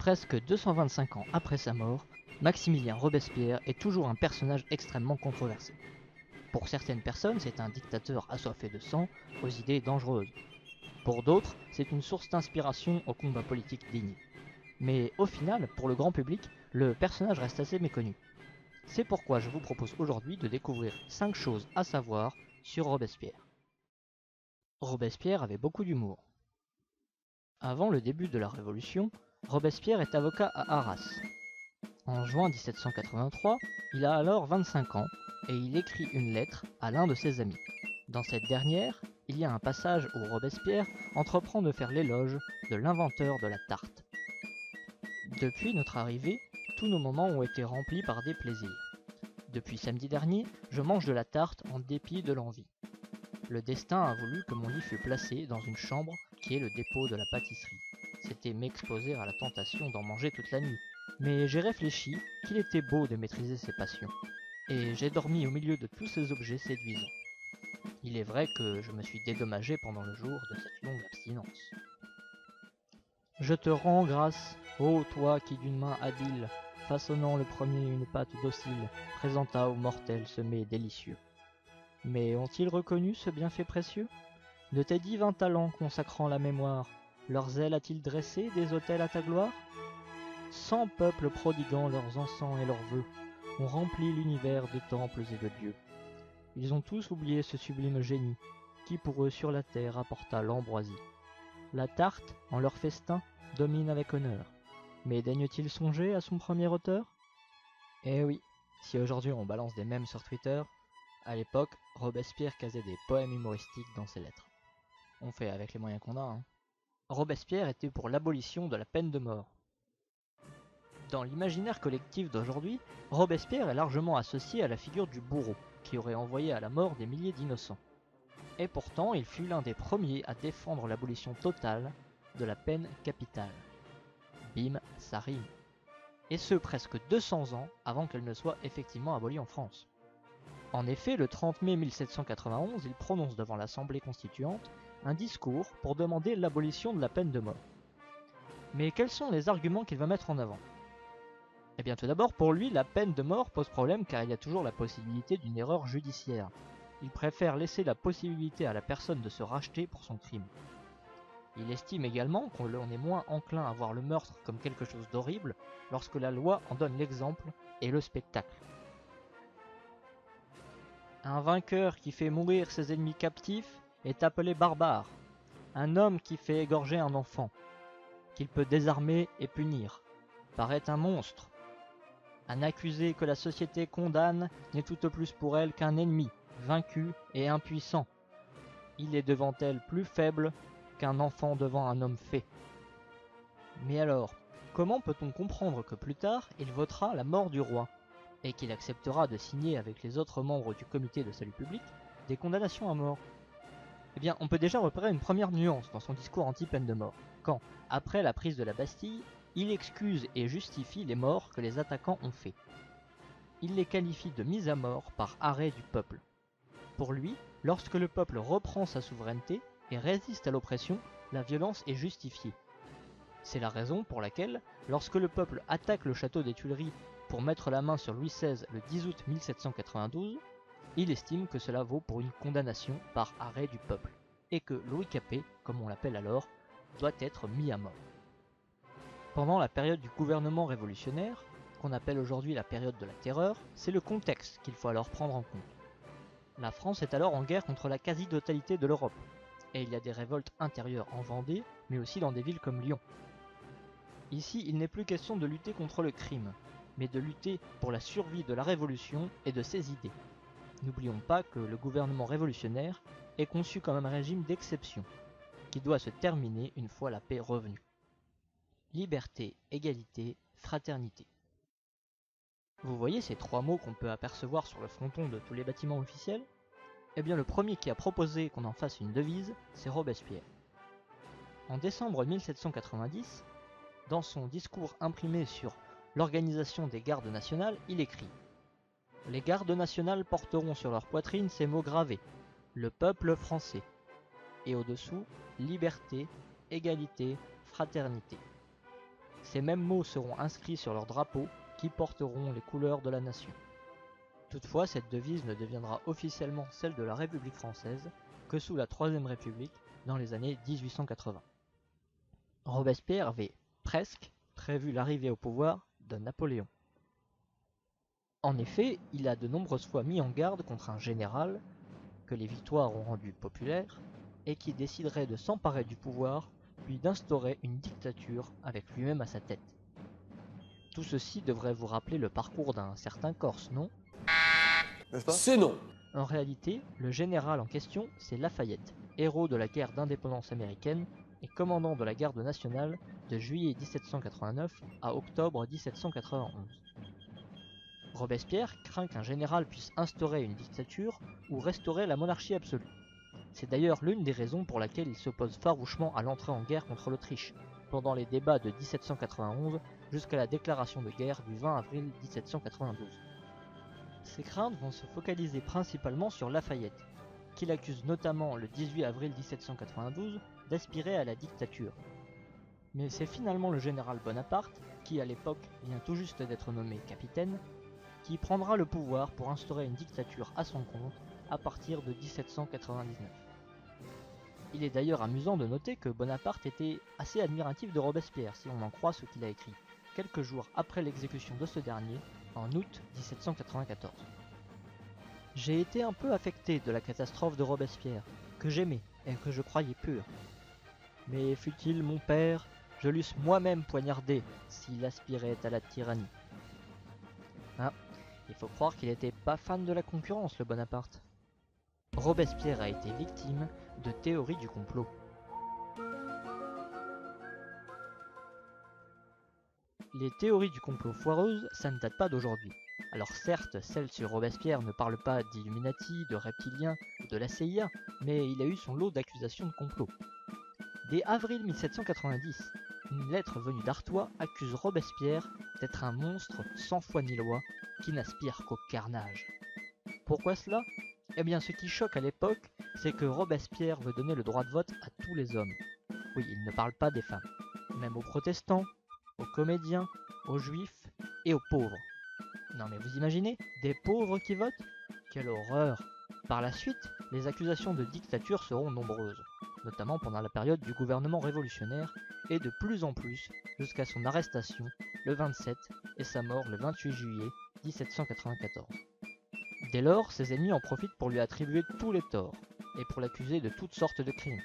Presque 225 ans après sa mort, Maximilien Robespierre est toujours un personnage extrêmement controversé. Pour certaines personnes, c'est un dictateur assoiffé de sang, aux idées dangereuses. Pour d'autres, c'est une source d'inspiration au combat politique digne. Mais au final, pour le grand public, le personnage reste assez méconnu. C'est pourquoi je vous propose aujourd'hui de découvrir 5 choses à savoir sur Robespierre. Robespierre avait beaucoup d'humour. Avant le début de la Révolution, Robespierre est avocat à Arras. En juin 1783, il a alors 25 ans et il écrit une lettre à l'un de ses amis. Dans cette dernière, il y a un passage où Robespierre entreprend de faire l'éloge de l'inventeur de la tarte. Depuis notre arrivée, tous nos moments ont été remplis par des plaisirs. Depuis samedi dernier, je mange de la tarte en dépit de l'envie. Le destin a voulu que mon lit fût placé dans une chambre qui est le dépôt de la pâtisserie. C'était m'exposer à la tentation d'en manger toute la nuit. Mais j'ai réfléchi qu'il était beau de maîtriser ses passions. Et j'ai dormi au milieu de tous ces objets séduisants. Il est vrai que je me suis dédommagé pendant le jour de cette longue abstinence. Je te rends grâce, ô toi qui d'une main habile, façonnant le premier une pâte docile, présenta aux mortels ce mets délicieux. Mais ont-ils reconnu ce bienfait précieux? De tes divins talents consacrant la mémoire, leurs ailes a-t-il dressé des autels à ta gloire? 100 peuples prodiguant leurs encens et leurs vœux ont rempli l'univers de temples et de dieux. Ils ont tous oublié ce sublime génie, qui pour eux sur la terre apporta l'ambroisie. La tarte, en leur festin, domine avec honneur. Mais daigne-t-il songer à son premier auteur? Eh oui, si aujourd'hui on balance des mèmes sur Twitter, à l'époque, Robespierre casait des poèmes humoristiques dans ses lettres. On fait avec les moyens qu'on a, hein. Robespierre était pour l'abolition de la peine de mort. Dans l'imaginaire collectif d'aujourd'hui, Robespierre est largement associé à la figure du bourreau, qui aurait envoyé à la mort des milliers d'innocents. Et pourtant, il fut l'un des premiers à défendre l'abolition totale de la peine capitale. Bim, ça rime. Et ce, presque 200 ans avant qu'elle ne soit effectivement abolie en France. En effet, le 30 mai 1791, il prononce devant l'Assemblée constituante un discours pour demander l'abolition de la peine de mort. Mais quels sont les arguments qu'il va mettre en avant? Eh bien tout d'abord, pour lui, la peine de mort pose problème car il y a toujours la possibilité d'une erreur judiciaire. Il préfère laisser la possibilité à la personne de se racheter pour son crime. Il estime également qu'on est moins enclin à voir le meurtre comme quelque chose d'horrible lorsque la loi en donne l'exemple et le spectacle. Un vainqueur qui fait mourir ses ennemis captifs est appelé barbare. Un homme qui fait égorger un enfant, qu'il peut désarmer et punir, paraît un monstre. Un accusé que la société condamne n'est tout au plus pour elle qu'un ennemi, vaincu et impuissant. Il est devant elle plus faible qu'un enfant devant un homme fait. Mais alors, comment peut-on comprendre que plus tard, il votera la mort du roi, et qu'il acceptera de signer avec les autres membres du comité de salut public des condamnations à mort? Eh bien, on peut déjà repérer une première nuance dans son discours anti-peine de mort, quand, après la prise de la Bastille, il excuse et justifie les morts que les attaquants ont faits. Il les qualifie de mise à mort par arrêt du peuple. Pour lui, lorsque le peuple reprend sa souveraineté et résiste à l'oppression, la violence est justifiée. C'est la raison pour laquelle, lorsque le peuple attaque le château des Tuileries pour mettre la main sur Louis XVI le 10 août 1792, il estime que cela vaut pour une condamnation par arrêt du peuple, et que Louis Capet, comme on l'appelle alors, doit être mis à mort. Pendant la période du gouvernement révolutionnaire, qu'on appelle aujourd'hui la période de la terreur, c'est le contexte qu'il faut alors prendre en compte. La France est alors en guerre contre la quasi-totalité de l'Europe, et il y a des révoltes intérieures en Vendée, mais aussi dans des villes comme Lyon. Ici, il n'est plus question de lutter contre le crime, mais de lutter pour la survie de la Révolution et de ses idées. N'oublions pas que le gouvernement révolutionnaire est conçu comme un régime d'exception, qui doit se terminer une fois la paix revenue. Liberté, égalité, fraternité. Vous voyez ces trois mots qu'on peut apercevoir sur le fronton de tous les bâtiments officiels? Eh bien le premier qui a proposé qu'on en fasse une devise, c'est Robespierre. En décembre 1790, dans son discours imprimé sur l'organisation des gardes nationales, il écrit « Les gardes nationales porteront sur leur poitrine ces mots gravés « Le peuple français » et au-dessous « Liberté, égalité, fraternité ». Ces mêmes mots seront inscrits sur leurs drapeaux qui porteront les couleurs de la nation. Toutefois, cette devise ne deviendra officiellement celle de la République française que sous la Troisième République dans les années 1880. Robespierre avait presque prévu l'arrivée au pouvoir de Napoléon. En effet, il a de nombreuses fois mis en garde contre un général que les victoires ont rendu populaire et qui déciderait de s'emparer du pouvoir puis d'instaurer une dictature avec lui-même à sa tête. Tout ceci devrait vous rappeler le parcours d'un certain Corse, non ? N'est-ce pas ? C'est non. En réalité, le général en question, c'est Lafayette, héros de la guerre d'indépendance américaine et commandant de la garde nationale de juillet 1789 à octobre 1791. Robespierre craint qu'un général puisse instaurer une dictature ou restaurer la monarchie absolue. C'est d'ailleurs l'une des raisons pour laquelle il s'oppose farouchement à l'entrée en guerre contre l'Autriche, pendant les débats de 1791 jusqu'à la déclaration de guerre du 20 avril 1792. Ses craintes vont se focaliser principalement sur Lafayette, qu'il accuse notamment le 18 avril 1792 d'aspirer à la dictature. Mais c'est finalement le général Bonaparte, qui à l'époque vient tout juste d'être nommé capitaine, qui prendra le pouvoir pour instaurer une dictature à son compte à partir de 1799. Il est d'ailleurs amusant de noter que Bonaparte était assez admiratif de Robespierre, si on en croit ce qu'il a écrit, quelques jours après l'exécution de ce dernier, en août 1794. J'ai été un peu affecté de la catastrophe de Robespierre, que j'aimais et que je croyais pure. Mais fût-il mon père, je l'eusse moi-même poignardé s'il aspirait à la tyrannie. Ah, il faut croire qu'il n'était pas fan de la concurrence, le Bonaparte. Robespierre a été victime de théories du complot. Les théories du complot foireuses, ça ne date pas d'aujourd'hui. Alors certes, celles sur Robespierre ne parlent pas d'Illuminati, de reptiliens ou de la CIA, mais il a eu son lot d'accusations de complot. Dès avril 1790, une lettre venue d'Artois accuse Robespierre d'être un monstre sans foi ni loi qui n'aspire qu'au carnage. Pourquoi cela ? Eh bien, ce qui choque à l'époque, c'est que Robespierre veut donner le droit de vote à tous les hommes. Oui, il ne parle pas des femmes, même aux protestants, aux comédiens, aux juifs et aux pauvres. Non mais vous imaginez, des pauvres qui votent ? Quelle horreur ! Par la suite, les accusations de dictature seront nombreuses, notamment pendant la période du gouvernement révolutionnaire, et de plus en plus jusqu'à son arrestation le 27 et sa mort le 28 juillet 1794. Dès lors, ses ennemis en profitent pour lui attribuer tous les torts, et pour l'accuser de toutes sortes de crimes.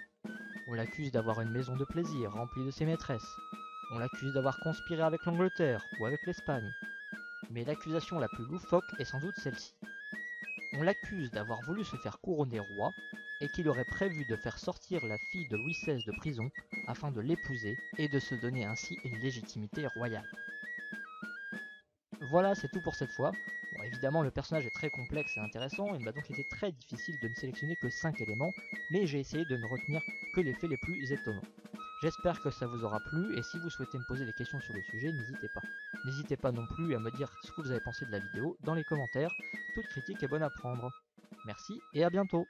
On l'accuse d'avoir une maison de plaisir remplie de ses maîtresses. On l'accuse d'avoir conspiré avec l'Angleterre ou avec l'Espagne. Mais l'accusation la plus loufoque est sans doute celle-ci. On l'accuse d'avoir voulu se faire couronner roi, et qu'il aurait prévu de faire sortir la fille de Louis XVI de prison afin de l'épouser et de se donner ainsi une légitimité royale. Voilà, c'est tout pour cette fois. Bon, évidemment, le personnage est très complexe et intéressant, il m'a donc été très difficile de ne sélectionner que 5 éléments, mais j'ai essayé de ne retenir que les faits les plus étonnants. J'espère que ça vous aura plu, et si vous souhaitez me poser des questions sur le sujet, n'hésitez pas. N'hésitez pas non plus à me dire ce que vous avez pensé de la vidéo dans les commentaires, toute critique est bonne à prendre. Merci et à bientôt.